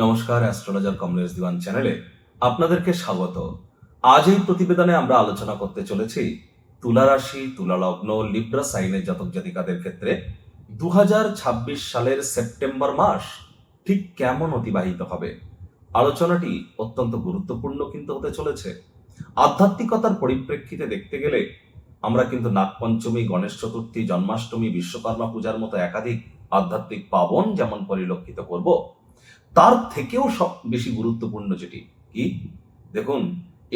নমস্কার, অ্যাস্ট্রোলজার কমলেশ দিওয়ান চ্যানেলে আপনাদেরকে স্বাগত। আজ এই প্রতিবেদনে আমরা আলোচনা করতে চলেছি তুলা রাশি, তুলা লগ্ন, লিব্রা সাইনের জাতক জাতিকাদের ক্ষেত্রে 2026 সালের সেপ্টেম্বর মাস ঠিক কেমন অতিবাহিত হবে। আলোচনাটি অত্যন্ত গুরুত্বপূর্ণ কিন্তু হতে চলেছে। আধ্যাত্মিকতার পরিপ্রেক্ষিতে দেখতে গেলে আমরা কিন্তু নাগপঞ্চমী, গণেশ চতুর্থী, জন্মাষ্টমী, বিশ্বকর্মা পূজার মতো একাধিক আধ্যাত্মিক পাবন যেমন পরিলক্ষিত করব, তার থেকেও সব বেশি গুরুত্বপূর্ণ যেটি কি, দেখুন,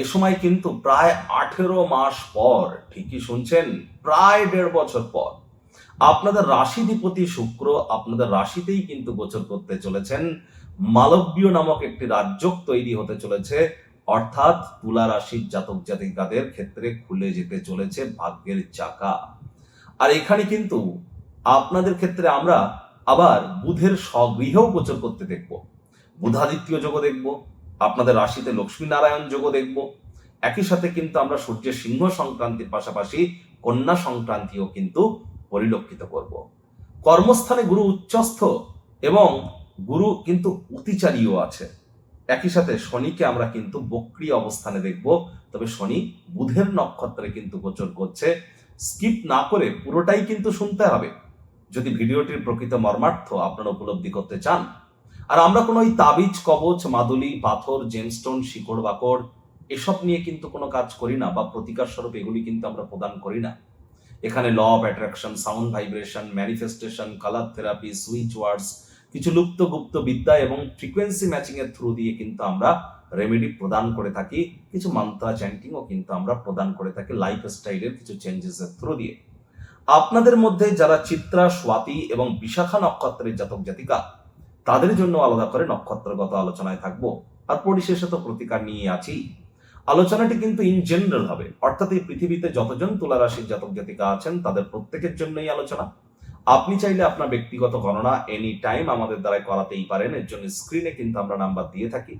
এ সময় কিন্তু প্রায় 18 মাস পর, ঠিকই শুনছেন, প্রায় 1.5 বছর পর আপনাদের রাশিধিপতি শুক্র আপনাদের রাশিতেই কিন্তু গোচর করতে চলেছেন। মালব্য নামক একটি রাজযোগ তৈরি হতে চলেছে, অর্থাৎ তুলা রাশির জাতক জাতিকাদের ক্ষেত্রে খুলে যেতে চলেছে ভাগ্যের চাকা। আর এখানে কিন্তু আপনাদের ক্ষেত্রে আমরা আবার বুধের স্বগৃহেও গোচর করতে দেখব, বুধাদিত্য যোগও দেখব, আপনাদের রাশিতে লক্ষ্মী নারায়ণ যোগও দেখব। একই সাথে কিন্তু আমরা সূর্যের সিংহ সংক্রান্তির পাশাপাশি কন্যা সংক্রান্তিও কিন্তু পরিলক্ষিত করব। কর্মস্থানে গুরু উচ্চস্থ এবং গুরু কিন্তু অতিচারীও আছে। একই সাথে শনিকে আমরা কিন্তু বক্রী অবস্থানে দেখব, তবে শনি বুধের নক্ষত্রে কিন্তু গোচর করছে। স্কিপ না করে পুরোটাই কিন্তু শুনতে হবে যদি ভিডিওটির প্রকৃত মর্মার্থ আপনারা উপলব্ধি করতে চান। আর আমরা কোনো ওই তাবিজ, কবচ, মাদুলি, পাথর, জেমস্টোন, শিকড় বাকড় এসব নিয়ে কিন্তু কোনো কাজ করি না, বা প্রতিকার স্বরূপ এগুলি কিন্তু আমরা প্রদান করি না। এখানে law of attraction, sound vibration, manifestation, colour therapy, switch words, কিছু লুপ্ত গুপ্ত বিদ্যা এবং ফ্রিকোয়েন্সি ম্যাচিং এর থ্রু দিয়ে কিন্তু আমরা রেমেডি প্রদান করে থাকি। কিছু মন্ত্র চ্যান্টিংও কিন্তু আমরা প্রদান করে থাকি লাইফ স্টাইলের কিছু চেঞ্জেস এর থ্রু দিয়ে। আপনাদের মধ্যে যারা চিত্রা, স্বাতি এবং বিশাখা নক্ষত্রের জাতক জাতিকা, তাদের জন্য আলাদা করে নক্ষত্রগত আলোচনায় থাকবো। আর পরিশেষে তো প্রতিকার নিয়ে আছি। আলোচনাটি কিন্তু ইন জেনারেল হবে, অর্থাৎ এই পৃথিবীতে যতজন তুলা রাশির জাতক জাতিকা আছেন তাদের প্রত্যেকের জন্যই আলোচনা। আপনি চাইলে আপনার ব্যক্তিগত গণনা এনি টাইম আমাদের দ্বারা করাতেই পারেন। এর জন্য স্ক্রিনে কিন্তু আমরা নাম্বার দিয়ে থাকি।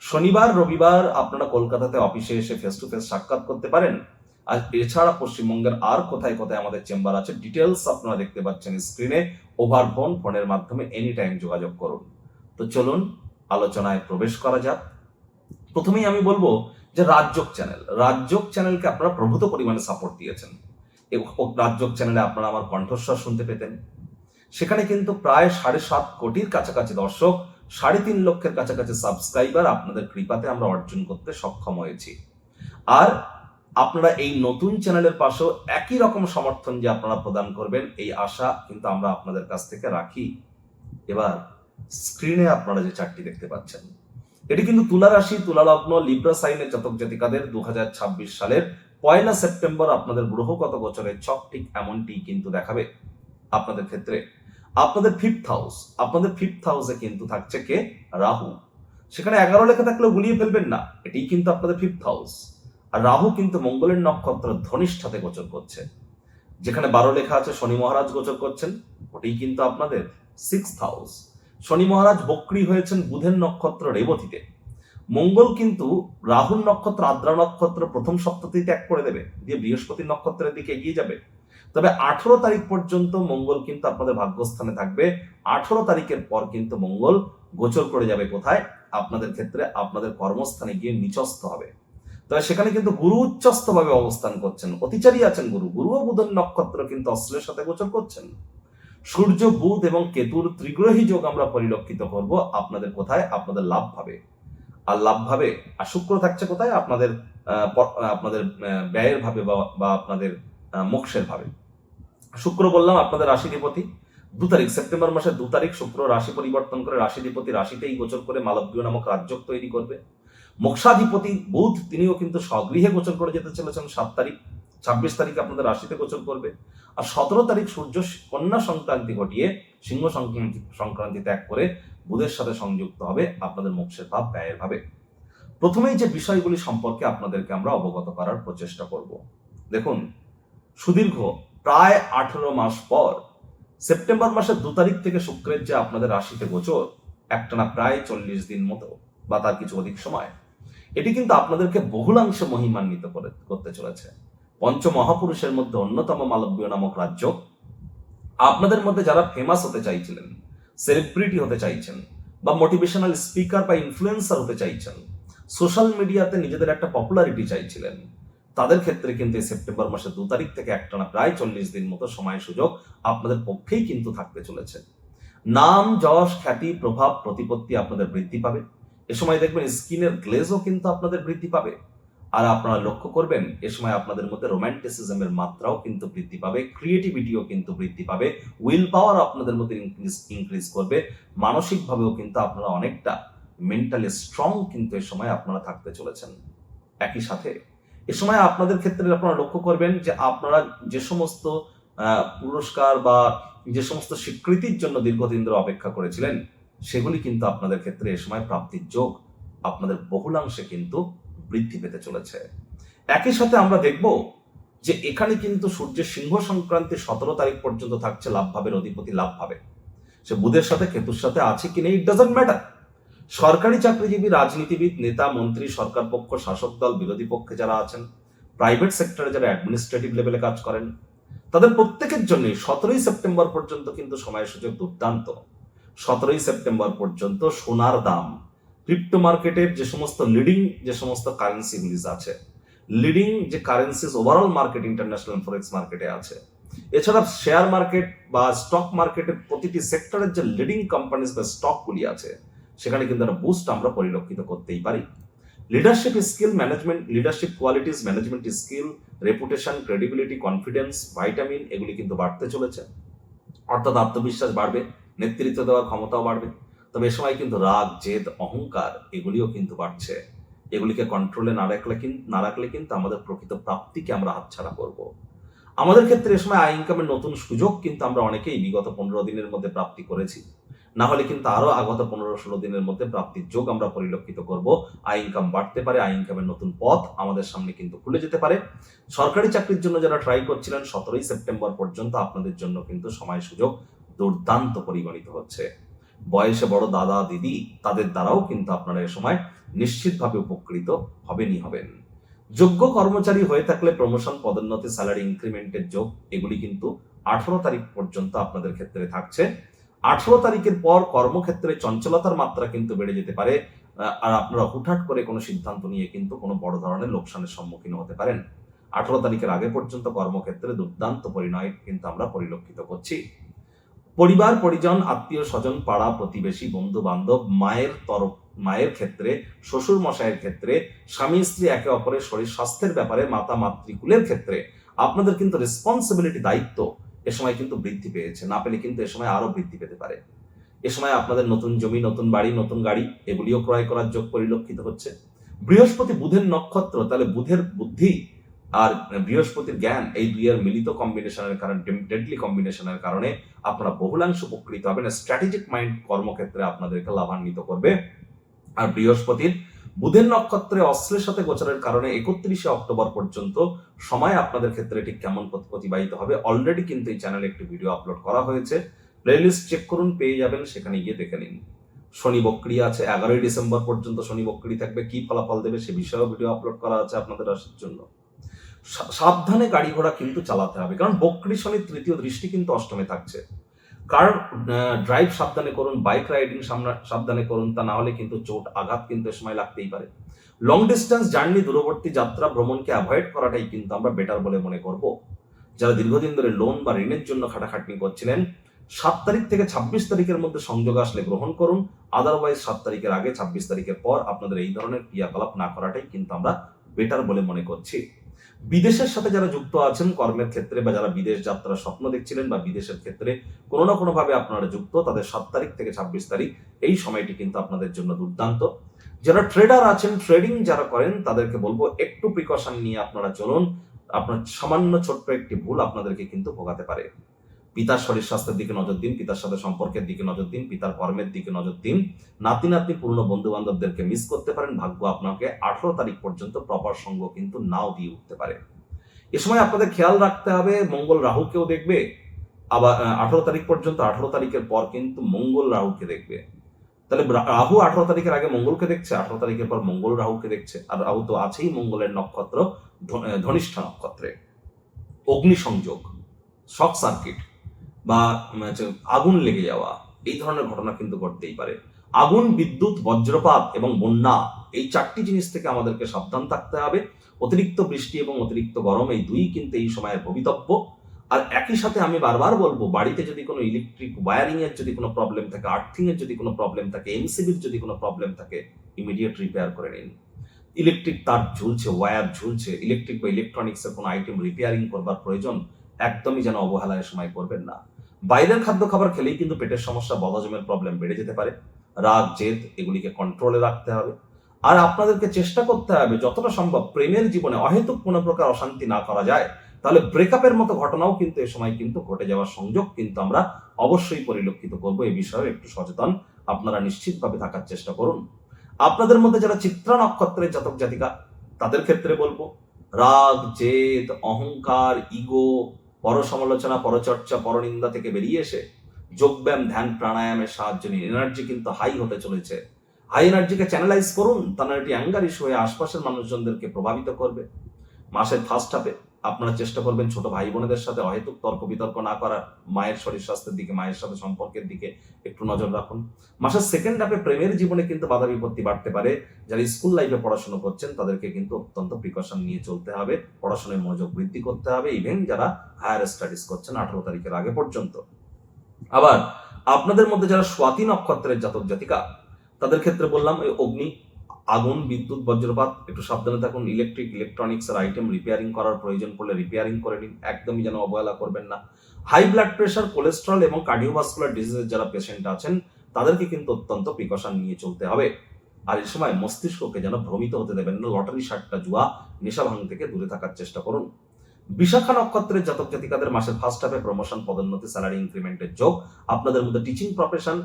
শনিবার, রবিবার আপনারা কলকাতাতে অফিসে এসে ফেস টু ফেস সাক্ষাৎ করতে পারেন। আর এছাড়া পশ্চিমবঙ্গের আর কোথায় কোথায় আমাদের চেম্বার আছে ডিটেলস আপনারা দেখতে পাচ্ছেন স্ক্রিনে। ওভার ফোনের মাধ্যমে এনি টাইম যোগাযোগ করুন। তো চলুন আলোচনায় প্রবেশ করা যাক। প্রথমেই আমি বলবো যে রাজযোগ চ্যানেলকে আপনারা প্রভূত পরিমাণে সাপোর্ট দিয়েছেন। রাজযোগ চ্যানেলে আপনারা আমার কণ্ঠস্বর শুনতে পেতেন। সেখানে কিন্তু প্রায় 7.5 কোটির কাছাকাছি দর্শক, 3.5 লক্ষের কাছাকাছি সাবস্ক্রাইবার আপনাদের কৃপাতে আমরা অর্জন করতে সক্ষম হয়েছি। আর আপনারা এই নতুন চ্যানেলের পাশেও একই রকম সমর্থন যে আপনারা প্রদান করবেন, এই আশা কিন্তু আমরা আপনাদের কাছ থেকে রাখি। এবার স্ক্রিনে আপনারা যে চারটি দেখতে পাচ্ছেন, এটি কিন্তু তুলা রাশি, তুলা লগ্ন, লিব্রা সাইনের জাতক জাতিকাদের 2026 সালের 1 সেপ্টেম্বর আপনাদের গ্রহগত গোচরের ছক ঠিক এমনটি কিন্তু দেখাবে। আপনাদের ক্ষেত্রে আপনাদের ফিফথ হাউসে কিন্তু থাকছে কে? রাহু। সেখানে 11 লেখা থাকলেও গুলিয়ে ফেলবেন না, এটি কিন্তু আপনাদের ফিফথ হাউস। আর রাহু কিন্তু মঙ্গলের নক্ষত্র ধনিষ্ঠাতে গোচর করছে। যেখানে 12 লেখা আছে শনি মহারাজ গোচর করছেন, ওটি কিন্তু আপনাদের সিক্সথ হাউস। শনি মহারাজ বক্রী হয়েছেন বুধের নক্ষত্র রেবতীতে। মঙ্গল কিন্তু রাহুর নক্ষত্র আদ্রা নক্ষত্র প্রথম সপ্তাহতেই ত্যাগ করে দেবে, দিয়ে বৃহস্পতির নক্ষত্রের দিকে এগিয়ে যাবে। তবে 18 তারিখ পর্যন্ত মঙ্গল কিন্তু আপনাদের ভাগ্যস্থানে থাকবে। 18 তারিখের পর কিন্তু মঙ্গল গোচর করে যাবে কোথায়? আপনাদের ক্ষেত্রে আপনাদের কর্মস্থানে গিয়ে নিচস্থ হবে। তবে সেখানে কিন্তু গুরু উচ্চস্থ ভাবে অবস্থান করছেন, অতিচারী আছেন গুরু ও বুধের নক্ষত্র কিন্তু অস্ত্রের সাথে গোচর করছেন। সূর্য, বুধ এবং কেতুর ত্রিগ্রহী যোগ আমরা পরিলক্ষিত করব আপনাদের কোথায়? আপনাদের লাভ ভাবে। আর লাভ ভাবে আর শুক্র থাকছে কোথায়? আপনাদের আপনাদের ব্যয়ের ভাবে বা আপনাদের মোক্ষের ভাবে। শুক্র বললাম আপনাদের রাশিধিপতি। 2 তারিখ, সেপ্টেম্বর মাসের 2 তারিখ শুক্র রাশি পরিবর্তন করে রাশিধিপতি রাশিতেই গোচর করে মালব্য নামক রাজযোগ তৈরি করবে। মোক্ষাধিপতি বুধ তিনিও কিন্তু স্বগৃহে গোচর করে যেতে চলেছেন 7 তারিখ। 26 তারিখে আপনাদের রাশিতে গোচর করবে। আর 17 তারিখ সূর্য কন্যা সংক্রান্তি ঘটিয়ে সিংহ সংক্রান্তি ত্যাগ করে বুধের সাথে সংযুক্ত হবে আপনাদের মোক্ষের ভাব, ব্যয়ের ভাবে। প্রথমেই যে বিষয়গুলি সম্পর্কে আপনাদেরকে আমরা অবগত করার প্রচেষ্টা করব। দেখুন, সুদীর্ঘ প্রায় 18 মাস পর সেপ্টেম্বর মাসের 2 তারিখ থেকে শুক্রের যে আপনাদের রাশিতে গোচর, একটানা প্রায় 40 দিন মতো বা তার কিছু অধিক সময়, এটি কিন্তু আপনাদেরকে বহুলাংশে মহিমান্বিত করতে চলেছে। পঞ্চমহাপুরুষের মধ্যে অন্যতম মালব্য নামক রাজযোগ। আপনাদের মধ্যে যারা ফেমাস হতে চাইছিলেন, সেলিব্রিটি হতে চাইছেন, বা মোটিভেশনাল স্পিকার বা ইনফ্লুয়েন্সার হতে চাইছেন, সোশ্যাল মিডিয়াতে নিজেদের একটা পপুলারিটি চাইছিলেন, তাদের ক্ষেত্রে কিন্তু এই সেপ্টেম্বর মাসের 2 তারিখ থেকে একটানা প্রায় 40 দিন মতো সময় সুযোগ আপনাদের পক্ষেই কিন্তু থাকতে চলেছে। নাম, যশ, খ্যাতি, প্রভাব, প্রতিপত্তি আপনাদের বৃদ্ধি পাবে। এ সময় দেখবেন স্কিনের গ্লেজও কিন্তু আপনাদের বৃদ্ধি পাবে। আর আপনারা লক্ষ্য করবেন এ সময় আপনাদের মধ্যে রোম্যান্টিসিজমের মাত্রাও কিন্তু বৃদ্ধি পাবে, ক্রিয়েটিভিটিও কিন্তু বৃদ্ধি পাবে, উইল পাওয়ার আপনাদের মধ্যে ইনক্রিজ করবে, মানসিকভাবেও কিন্তু আপনারা অনেকটা মেন্টালি স্ট্রং কিন্তু এ সময় আপনারা থাকতে চলেছেন। একই সাথে এ সময় আপনাদের ক্ষেত্রে আপনারা লক্ষ্য করবেন যে আপনারা যে সমস্ত পুরস্কার বা যে সমস্ত স্বীকৃতির জন্য দীর্ঘদিন ধরে অপেক্ষা করেছিলেন, সেগুলি কিন্তু আপনাদের ক্ষেত্রে এ সময় প্রাপ্তির যোগ আপনাদের বহুলাংশে কিন্তু বৃদ্ধি পেতে চলেছে। একই সাথে আমরা দেখব যে এখানে কিন্তু সূর্যের সিংহ সংক্রান্তি 17 তারিখ পর্যন্ত থাকছে লাভ ভাবের অধিপতি লাভ ভাবে। সে বুধের সাথে কেতুর সাথে আছে কি নেই, ইট ডাজন্ট ম্যাটার। সরকারি চাকরিজীবী, রাজনীতিবিদ, নেতা, মন্ত্রী, সরকার পক্ষ, শাসক দল, বিরোধী পক্ষে যারা আছেন, প্রাইভেট সেক্টরে যারা অ্যাডমিনিস্ট্রেটিভ লেভেলে কাজ করেন, তাদের প্রত্যেকের জন্য 17 সেপ্টেম্বর পর্যন্ত কিন্তু সময় সুযোগ দুর্দান্ত। 17 সেপ্টেম্বর পর্যন্ত সোনার দাম, ক্রিপ্টো মার্কেটের যে সমস্ত লিডিং যে সমস্ত কারেন্সিগুলিজ আছে, লিডিং যে কারেন্সিজ ওভারঅল মার্কেট ইন্টারন্যাশনাল ফরেক্স মার্কেটে আছে, এছাড়া শেয়ার মার্কেট বা স্টক মার্কেটের প্রতিটি সেক্টরের যে লিডিং কোম্পানিজ বা স্টকগুলি আছে, সেখানে কিন্তু একটা বুস্ট আমরা পরিলক্ষিত করতেই পারি। Leadership skill, management, leadership qualities, management skill, reputation, credibility, confidence, vitamin এগুলি কিন্তু বাড়তে চলেছে। অর্থাৎ আত্মবিশ্বাস বাড়বে, নেতৃত্ব দেওয়ার ক্ষমতাও বাড়বে। তবে এ সময় কিন্তু রাগ, জেদ, অহংকার এগুলিও কিন্তু বাড়ছে। এগুলিকে কন্ট্রোলে না রাখলে কিন্তু আমাদের প্রকৃত প্রাপ্তিকে আমরা হাতছাড়া করব। আমাদের ক্ষেত্রে এ সময় আয় ইনকামের নতুন সুযোগ কিন্তু আমরা অনেকেই বিগত 15 দিনের মধ্যে প্রাপ্তি করেছি। না হলে কিন্তু আরো আগত 15-16 দিনের মধ্যে প্রাপ্তির যোগ আমরা পরিলক্ষিত করব। আয় ইনকাম বাড়তে পারে, আয় ইনকামের নতুন পথ আমাদের সামনে কিন্তু খুলে যেতে পারে। সরকারি চাকরির জন্য যারা ট্রাই করছিলেন, 17 সেপ্টেম্বর পর্যন্ত আপনাদের জন্য কিন্তু সময় সুযোগ দুর্দান্ত পরিগণিত হচ্ছে। বয়সে বড় দাদা দিদি, তাদের দ্বারাও কিন্তু আপনারা এ সময় নিশ্চিতভাবে উপকৃত হবেন। যোগ্য কর্মচারী হয়ে থাকলে প্রমোশন, পদোন্নতি, স্যালারি ইনক্রিমেন্টের যোগ এগুলি কিন্তু 18 তারিখ পর্যন্ত আপনাদের ক্ষেত্রে থাকছে। 18 তারিখের পর কর্মক্ষেত্রে চঞ্চলতার মাত্রা কিন্তু বেড়ে যেতে পারে, আর আপনারা হুটহাট করে কোনো সিদ্ধান্ত নিয়ে কিন্তু কোনো বড় ধরনের লোকসানের সম্মুখীন হতে পারেন। 18 তারিখের আগে পর্যন্ত কর্মক্ষেত্রে দুর্দান্ত পরিণয় কিন্তু আমরা পরিলক্ষিত করছি। পরিবার পরিজন, আত্মীয় স্বজন, পাড়া প্রতিবেশী, বন্ধু বান্ধব, মায়ের ক্ষেত্রে, শ্বশুর মশাইয়ের ক্ষেত্রে, স্বামী স্ত্রী একে অপরের শরীর স্বাস্থ্যের ব্যাপারে, মাতা মাতৃকুলের ক্ষেত্রে আপনাদের কিন্তু রেসপন্সিবিলিটি, দায়িত্ব এ সময় কিন্তু বৃদ্ধি পেয়েছে, না পেলে কিন্তু এ সময় আরো বৃদ্ধি পেতে পারে। এ সময় আপনাদের নতুন জমি, নতুন বাড়ি, নতুন গাড়ি এগুলিও ক্রয় করার যোগ পরিলক্ষিত হচ্ছে। বৃহস্পতি বুধের নক্ষত্র, তাহলে বুধের বুদ্ধি আর বৃহস্পতির জ্ঞান, এই দুইয়ের মিলিত কম্বিনেশনের কারণে, ডেডলি কম্বিনেশনের কারণে আপনারা বহুলাংশ উপকৃত হবেন। স্ট্র্যাটেজিক মাইন্ড কর্মক্ষেত্রে আপনাদেরকে লাভান্বিত করবে। আর বৃহস্পতির বুধের নক্ষত্রে অস্ত্রের সাথে গোচরের কারণে 31 অক্টোবর পর্যন্ত সময় আপনাদের ক্ষেত্রে ঠিক কেমন অতিবাহিত হবে, অলরেডি কিন্তু এই চ্যানেলে একটি ভিডিও আপলোড করা হয়েছে, প্লেলিস্ট চেক করুন, পেয়ে যাবেন, সেখানে গিয়ে দেখে নিন। শনি বক্রী আছে, 11 ডিসেম্বর পর্যন্ত শনি বক্রী থাকবে, কি ফলাফল দেবে সে বিষয়েও ভিডিও আপলোড করা আছে আপনাদের রাশির জন্য। সাবধানে গাড়ি ঘোড়া কিন্তু চালাতে হবে, কারণ বক্রী শনির তৃতীয় দৃষ্টি কিন্তু অষ্টমে থাকছে। কার ড্রাইভ সাবধানে করুন, বাইক রাইডিং সাবধানে করুন, তা না হলে কিন্তু চোট আঘাত কিন্তু এ সময় লাগতেই পারে। লং ডিস্টেন্স জার্নি, দূরবর্তী যাত্রা ভ্রমণকে অ্যাভয়েড করাটাই কিন্তু আমরা বেটার বলে মনে করব। যারা দীর্ঘদিন ধরে লোন বা ঋণের জন্য খাটাখাটনি করছিলেন, 7 তারিখ থেকে 26 তারিখের মধ্যে সংযোগ আসলে গ্রহণ করুন, আদারওয়াইজ 7 তারিখের আগে 26 তারিখের পর আপনাদের এই ধরনের ক্রিয়াকলাপ না করাটাই কিন্তু আমরা বেটার বলে মনে করছি। বিদেশের সাথে যারা যুক্ত আছেন কর্মের ক্ষেত্রে, বা যারা বিদেশ যাত্রার স্বপ্ন দেখছিলেন বা বিদেশের ক্ষেত্রে কোনো না কোনো ভাবে আপনারা যুক্ত, তাদের 7 তারিখ থেকে 26 তারিখ এই সময়টি কিন্তু আপনাদের জন্য দুর্দান্ত। যারা ট্রেডার আছেন, ট্রেডিং যারা করেন, তাদেরকে বলবো একটু প্রিকশন নিয়ে আপনারা চলুন। আপনার সামান্য ছোট্ট একটি ভুল আপনাদেরকে কিন্তু ভোগাতে পারে। পিতার শরীর স্বাস্থ্যের দিকে নজর দিন, পিতার সাথে সম্পর্কের দিকে নজর দিন, পিতার কর্মের দিকে নজর দিন। নাতি পুরনো বন্ধু বান্ধবদেরকে মিস করতে পারেন। ভাগ্য আপনাকে 18 তারিখ পর্যন্ত প্রপার সঙ্গ কিন্তু নাও দিয়ে উঠতে পারে। এ সময় আপনাদের খেয়াল রাখতে হবে, মঙ্গল রাহুকেও দেখবে। আবার 18 তারিখ পর্যন্ত, 18 তারিখের পর কিন্তু মঙ্গল রাহুকে দেখবে। তাহলে রাহু 18 তারিখের আগে মঙ্গলকে দেখছে, 18 তারিখের পর মঙ্গল রাহুকে দেখছে। আর রাহু তো আছেই মঙ্গলের নক্ষত্র ধনিষ্ঠা নক্ষত্রে। অগ্নিসংযোগ, শর্ট সার্কিট বা আগুন লেগে যাওয়া, এই ধরনের ঘটনা কিন্তু ঘটতেই পারে। আগুন, বিদ্যুৎ, বজ্রপাত এবং বন্যা, এই 4টি জিনিস থেকে আমাদেরকে সাবধান থাকতে হবে। অতিরিক্ত বৃষ্টি এবং অতিরিক্ত গরম, এই দুই কিন্তু এই সময়ের ভবিতব্য। আর একই সাথে আমি বারবার বলবো, বাড়িতে যদি কোনো ইলেকট্রিক ওয়্যারিং এর যদি কোনো প্রবলেম থাকে, আর্থিং এর যদি কোনো প্রবলেম থাকে, এমসিবির যদি কোনো প্রবলেম থাকে, ইমিডিয়েট রিপেয়ার করে নিন। ইলেকট্রিক তার ঝুলছে, ওয়্যার ঝুলছে, ইলেকট্রিক বা ইলেকট্রনিক্স এর কোনো আইটেম রিপেয়ারিং করবার প্রয়োজন, একদমই যেন অবহেলায় সময় করবেন না। বাইরের খাদ্য খাবার খেলেই কিন্তু পেটের সমস্যা, বদহজমের প্রবলেম বেড়ে যেতে পারে। রাগ, জেদ এগুলিকে কন্ট্রোলে রাখতে হবে। আর আপনাদেরকে চেষ্টা করতে হবে যতটা সম্ভব প্রেমের জীবনে অহেতুক কোনো প্রকার অশান্তি না করা যায়, তাহলে ব্রেকআপের মতো ঘটনাও কিন্তু এ সময় কিন্তু ঘটে যাওয়ার সংযোগ কিন্তু আমরা অবশ্যই পরিলক্ষিত করব। এই বিষয়ে একটু সচেতন আপনারা নিশ্চিতভাবে থাকার চেষ্টা করুন। আপনাদের মধ্যে যারা চিত্রা নক্ষত্রের জাতক জাতিকা, তাদের ক্ষেত্রে বলবো, রাগ, জেদ, অহংকার, ইগো, পরসমালোচনা, পরচর্চা, পরনিন্দা থেকে বেরিয়ে এসে যোগব্যায়াম, ধ্যান, প্রাণায়ামের সাহায্য নিয়ে এনার্জি কিন্তু হাই হতে চলেছে। হাই এনার্জিকে চ্যানেলাইজ করুন, তাহলে এটি অ্যাঙ্গার ইস্যু হয়ে আশপাশের মানুষজনদেরকে প্রভাবিত করবে। মাসের ফার্স্ট হাফে আপনারা চেষ্টা করবেন ছোট ভাই বোনেদের সাথে অহেতুক তর্ক বিতর্ক না করার, মায়ের শরীর স্বাস্থ্যের দিকে, মায়ের সাথে সম্পর্কের দিকে একটু নজর রাখুন। মাসের সেকেন্ড হাফে প্রেমের জীবনে কিন্তু বাধা বিপত্তি বাড়তে পারে। যারা স্কুল লাইফে পড়াশোনা করছেন তাদেরকে কিন্তু অত্যন্ত প্রিকশন নিয়ে চলতে হবে, পড়াশোনায় মনোযোগ বৃদ্ধি করতে হবে, ইভেন যারা হায়ার স্টাডিজ করছেন 18 তারিখের আগে পর্যন্ত। আবার আপনাদের মধ্যে যারা স্বাতী নক্ষত্রের জাতক জাতিকা, তাদের ক্ষেত্রে বললাম ওই অগ্নি, আগুন, বিদ্যুৎ, বজ্রপাত, একটু সাবধানে থাকুন। ইলেকট্রিক, ইলেকট্রনিক্স এর আইটেম রিপেয়ারিং করার প্রয়োজন পড়লে রিপেয়ারিং করে নিন, একদমই যেন অবহেলা করবেন না। হাই ব্লাড প্রেশার, কোলেস্ট্রল এবং কার্ডিওভাস্কুলার ডিজিজের যারা পেশেন্ট আছেন, তাদেরকে কিন্তু অত্যন্ত প্রিকশন নিয়ে চলতে হবে। আর এই সময় মস্তিষ্ককে যেন ভ্রমিত হতে দেবেন না। লটারি, সাট্টা, জুয়া, নেশা ভাঙ থেকে দূরে থাকার চেষ্টা করুন। বিশাখা নক্ষত্রের জাতক জাতিকাদের মাসের ফার্স্ট হাফে প্রমোশন, পদোন্নতি, স্যালারি ইনক্রিমেন্টের যোগ। আপনাদের মধ্যে টিচিং প্রফেশন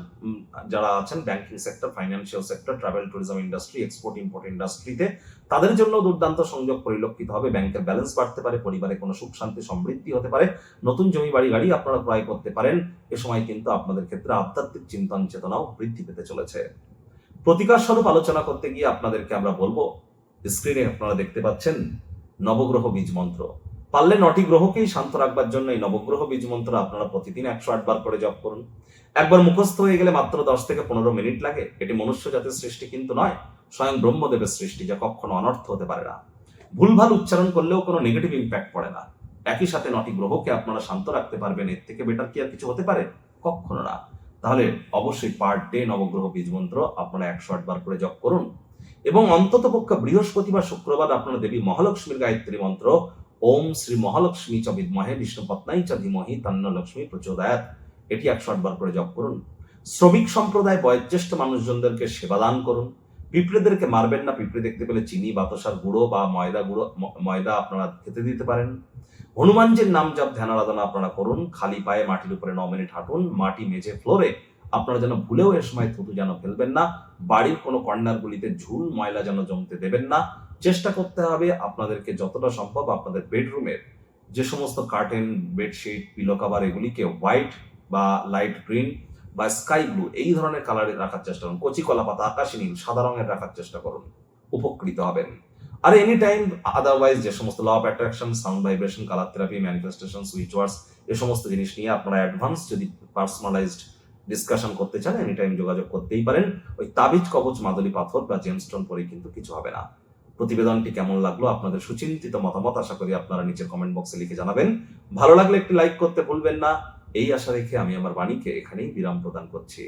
যারা আছেন, banking sector, financial sector, travel tourism industry, export import ইন্ডাস্ট্রিতে তাদের জন্য দুর্দান্ত সংযোগ পরিলক্ষিত হবে। ব্যাংকের ব্যালেন্স বাড়তে পারে, পরিবারে কোনো সুখ শান্তি সমৃদ্ধি হতে পারে, নতুন জমি বাড়ি গাড়ি আপনারা ক্রয় করতে পারেন। এ সময় কিন্তু আপনাদের ক্ষেত্রে আধ্যাত্মিক চিন্তন চেতনাও বৃদ্ধি পেতে চলেছে। প্রতিকার স্বরূপ আলোচনা করতে গিয়ে আপনাদেরকে আমরা বলবো, স্ক্রিনে আপনারা দেখতে পাচ্ছেন নবগ্রহ বীজ মন্ত্র। পারলে 9টি গ্রহকেই শান্ত রাখবার জন্য এই নবগ্রহ বীজ মন্ত্র আপনারা প্রতিদিন 108 বার করে জপ করুন। একবার মুখস্থ হয়ে গেলে মাত্র 10 থেকে 15 মিনিট লাগে। এটি মনুষ্য জাতির সৃষ্টি কিন্তু নয়, স্বয়ং ব্রহ্মদেবের সৃষ্টি, যা কখনো অনর্থ হতে পারে না। ভুলভাল উচ্চারণ করলেও কোনো নেগেটিভ ইম্প্যাক্ট পড়ে না। একই সাথে 9টি গ্রহকে আপনারা শান্ত রাখতে পারবেন, এর থেকে বেটার কি আর কিছু হতে পারে? কখনো না। তাহলে অবশ্যই পার ডে নবগ্রহ বীজ মন্ত্র আপনারা 108 বার করে জপ করুন। এবং অন্ততপক্ষে বৃহস্পতিবার, শুক্রবার আপনারা দেবী মহালক্ষ্মীর গায়ত্রী মন্ত্র, ওম শ্রী মহালক্ষ্মী চ বিদ্মহে বিষ্ণুপত্নী চ ধীমহি তন্নো লক্ষ্মী প্রচোদয়াৎ, এটি 108 বার করে জপ করুন। শ্রমিক সম্প্রদায়, বয়োজ্যেষ্ঠ মানুষজনদেরকে সেবা দান করুন। পিঁপড়েদেরকে মারবেন না, পিঁপড়ে দেখতে পেলে চিনি, বাতাসার গুঁড়ো বা ময়দা আপনারা খেতে দিতে পারেন। হনুমানজির নাম জপ, ধ্যান, আরাধনা আপনারা করুন। খালি পায়ে মাটির উপরে 9 মিনিট হাঁটুন। মাটি, মেঝে, ফ্লোরে আপনারা যেন ভুলেও এর সময় থুতু যেন ফেলবেন না। বাড়ির কোনো কর্নার গুলিতে ঝুল, ময়লা যেন জমতে দেবেন না। চেষ্টা করতে হবে আপনাদেরকে যতটা সম্ভব আপনাদের বেডরুমের যে সমস্ত কার্টেন, বেডশিট, পিলো কভার এগুলিকে হোয়াইট বা লাইট গ্রিন বা স্কাই ব্লু এই ধরনের কালারে রাখার চেষ্টা করুন। কচি কলা পাতা, আকাশী নীল, সাদা রঙের রাখার চেষ্টা করুন, উপকৃত হবেন। আর এনি টাইম আদারওয়াইজ যে সমস্ত law of attraction, sound vibration, colour therapy, manifestation, switch words, এ সমস্ত জিনিস নিয়ে আপনারা অ্যাডভান্স যদি পার্সোনালাইজড ডিসকাশন করতে চান, এনি টাইম যোগাযোগ করতেই পারেন। ওই তাবিজ, কবচ, মাদুলি পাথর বা জেমস্টোন পরে কিন্তু কিছু হবে না। প্রতিবেদনটি কেমন লাগলো আপনাদের সুচিন্তিত মতামত আশা করি আপনারা নিচের কমেন্ট বক্সে লিখে জানাবেন। ভালো লাগলে একটি লাইক করতে ভুলবেন না। এই আশা রেখে আমি আমার বাণীকে এখানেই বিরাম প্রদান করছি।